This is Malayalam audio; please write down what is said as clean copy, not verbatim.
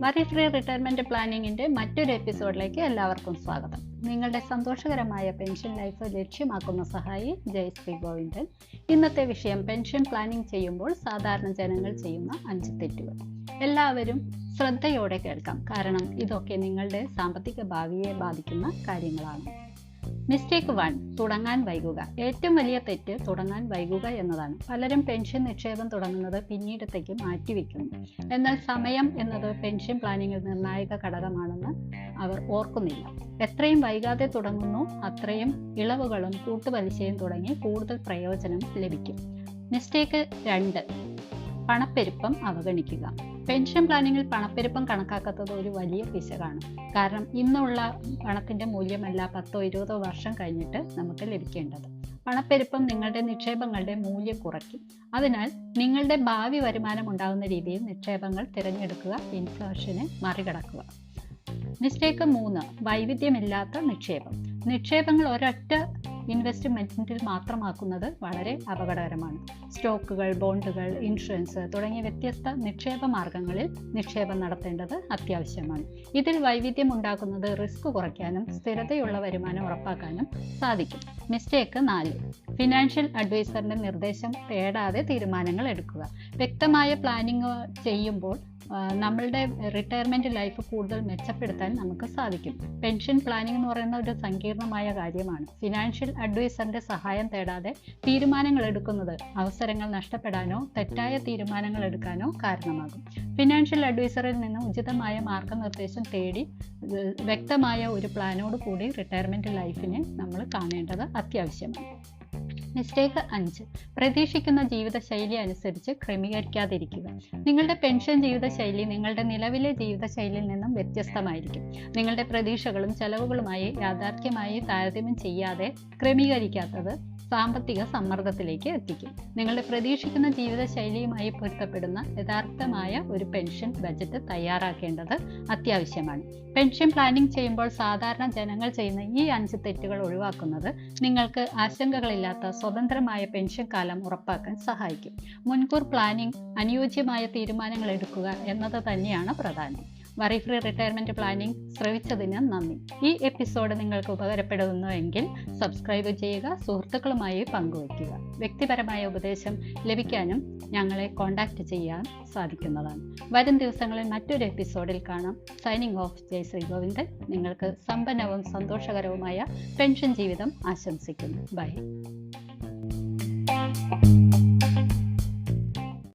വറി ഫ്രീ റിട്ടയർമെന്റ് പ്ലാനിങ്ങിന്റെ മറ്റൊരു എപ്പിസോഡിലേക്ക് എല്ലാവർക്കും സ്വാഗതം. നിങ്ങളുടെ സന്തോഷകരമായ പെൻഷൻ ലൈഫ് ലക്ഷ്യമാക്കുന്ന സഹായി ജയശ്രീ ഗോവിന്ദൻ. ഇന്നത്തെ വിഷയം പെൻഷൻ പ്ലാനിംഗ് ചെയ്യുമ്പോൾ സാധാരണ ജനങ്ങൾ ചെയ്യുന്ന 5 തെറ്റുകൾ. എല്ലാവരും ശ്രദ്ധയോടെ കേൾക്കാം, കാരണം ഇതൊക്കെ നിങ്ങളുടെ സാമ്പത്തിക ഭാവിയെ ബാധിക്കുന്ന കാര്യങ്ങളാണ്. മിസ്റ്റേക്ക് 1, തുടങ്ങാൻ വൈകുക. ഏറ്റവും വലിയ തെറ്റ് തുടങ്ങാൻ വൈകുക എന്നതാണ്. പലരും പെൻഷൻ നിക്ഷേപം തുടങ്ങുന്നത് പിന്നീടത്തേക്ക് മാറ്റിവെക്കുന്നു. എന്നാൽ സമയം എന്നത് പെൻഷൻ പ്ലാനിങ്ങിൽ നിർണായക ഘടകമാണെന്ന് അവർ ഓർക്കുന്നില്ല. എത്രയും വൈകാതെ തുടങ്ങുന്നു അത്രയും ഇളവുകളും കൂട്ടുപലിശയും തുടങ്ങി കൂടുതൽ പ്രയോജനം ലഭിക്കും. മിസ്റ്റേക്ക് 2, പണപ്പെരുപ്പം അവഗണിക്കുക. പെൻഷൻ പ്ലാനിങ്ങിൽ പണപ്പെരുപ്പം കണക്കാക്കാത്തത് ഒരു വലിയ പിശകാണ്. കാരണം ഇന്നുള്ള പണത്തിന്റെ മൂല്യമല്ല 10-20 വർഷം കഴിഞ്ഞിട്ട് നമുക്ക് ലഭിക്കേണ്ടത്. പണപ്പെരുപ്പം നിങ്ങളുടെ നിക്ഷേപങ്ങളുടെ മൂല്യം കുറയ്ക്കും. അതിനാൽ നിങ്ങളുടെ ഭാവി വരുമാനം ഉണ്ടാകുന്ന രീതിയിൽ നിക്ഷേപങ്ങൾ തിരഞ്ഞെടുക്കുക. ഇൻഫ്ലേഷനെ മറികടക്കുക. മിസ്റ്റേക്ക് 3, വൈവിധ്യമില്ലാത്ത നിക്ഷേപം. നിക്ഷേപങ്ങൾ ഒരൊറ്റ ഇൻവെസ്റ്റ്മെന്റിൽ മാത്രമാക്കുന്നത് വളരെ അപകടകരമാണ്. സ്റ്റോക്കുകൾ, ബോണ്ടുകൾ, ഇൻഷുറൻസ് തുടങ്ങിയ വ്യത്യസ്ത നിക്ഷേപ മാർഗങ്ങളിൽ നിക്ഷേപം നടത്തേണ്ടത് അത്യാവശ്യമാണ്. ഇതിൽ വൈവിധ്യം ഉണ്ടാക്കുന്നത് റിസ്ക് കുറയ്ക്കാനും സ്ഥിരതയുള്ള വരുമാനം ഉറപ്പാക്കാനും സാധിക്കും. മിസ്റ്റേക്ക് 4, ഫിനാൻഷ്യൽ അഡ്വൈസറിന്റെ നിർദ്ദേശം തേടാതെ തീരുമാനങ്ങൾ എടുക്കുക. വ്യക്തമായ പ്ലാനിങ് ചെയ്യുമ്പോൾ നമ്മളുടെ റിട്ടയർമെന്റ് ലൈഫ് കൂടുതൽ മെച്ചപ്പെടുത്താൻ നമുക്ക് സാധിക്കും. പെൻഷൻ പ്ലാനിംഗ് എന്ന് പറയുന്ന ഒരു സങ്കീർണമായ കാര്യമാണ്. ഫിനാൻഷ്യൽ അഡ്വൈസറിന്റെ സഹായം തേടാതെ തീരുമാനങ്ങൾ എടുക്കുന്നത് അവസരങ്ങൾ നഷ്ടപ്പെടാനോ തെറ്റായ തീരുമാനങ്ങൾ എടുക്കാനോ കാരണമാകും. ഫിനാൻഷ്യൽ അഡ്വൈസറിൽ നിന്ന് ഉചിതമായ മാർഗനിർദ്ദേശം തേടി വ്യക്തമായ ഒരു പ്ലാനോട് കൂടി റിട്ടയർമെന്റ് ലൈഫിനെ നമ്മൾ കാണേണ്ടത് അത്യാവശ്യമാണ്. മിസ്റ്റേക്ക് 5, പ്രതീക്ഷിക്കുന്ന ജീവിതശൈലി അനുസരിച്ച് ക്രമീകരിക്കാതിരിക്കുക. നിങ്ങളുടെ പെൻഷൻ ജീവിതശൈലി നിങ്ങളുടെ നിലവിലെ ജീവിതശൈലിയിൽ നിന്നും വ്യത്യസ്തമായിരിക്കും. നിങ്ങളുടെ പ്രതീക്ഷകളും ചെലവുകളുമായി യാഥാർത്ഥ്യമായി താരതമ്യം ചെയ്യാതെ ക്രമീകരിക്കാത്തത് സാമ്പത്തിക സമ്മർദ്ദത്തിലേക്ക് എത്തിക്കും. നിങ്ങളുടെ പ്രതീക്ഷിക്കുന്ന ജീവിതശൈലിയുമായി പൊരുത്തപ്പെടുന്ന യഥാർത്ഥമായ ഒരു പെൻഷൻ ബജറ്റ് തയ്യാറാക്കേണ്ടത് അത്യാവശ്യമാണ്. പെൻഷൻ പ്ലാനിംഗ് ചെയ്യുമ്പോൾ സാധാരണ ജനങ്ങൾ ചെയ്യുന്ന ഈ 5 തെറ്റുകൾ ഒഴിവാക്കുന്നത് നിങ്ങൾക്ക് ആശങ്കകളില്ലാത്ത സ്വതന്ത്രമായ പെൻഷൻ കാലം ഉറപ്പാക്കാൻ സഹായിക്കും. മുൻകൂർ പ്ലാനിംഗ്, അനുയോജ്യമായ തീരുമാനങ്ങൾ എടുക്കുക എന്നത് തന്നെയാണ് പ്രധാനം. വറി ഫ്രീ റിട്ടയർമെന്റ് പ്ലാനിംഗ് ശ്രവിച്ചതിന് നന്ദി. ഈ എപ്പിസോഡ് നിങ്ങൾക്ക് ഉപകാരപ്പെടുന്നുവെങ്കിൽ സബ്സ്ക്രൈബ് ചെയ്യുക, സുഹൃത്തുക്കളുമായി പങ്കുവയ്ക്കുക. വ്യക്തിപരമായ ഉപദേശം ലഭിക്കാനും ഞങ്ങളെ കോൺടാക്റ്റ് ചെയ്യാൻ സാധിക്കുന്നതാണ്. വരും ദിവസങ്ങളിൽ മറ്റൊരു എപ്പിസോഡിൽ കാണാം. Signing off, Jayashree Govindan. നിങ്ങൾക്ക് സമ്പന്നവും സന്തോഷകരവുമായ പെൻഷൻ ജീവിതം ആശംസിക്കുന്നു. ബൈ.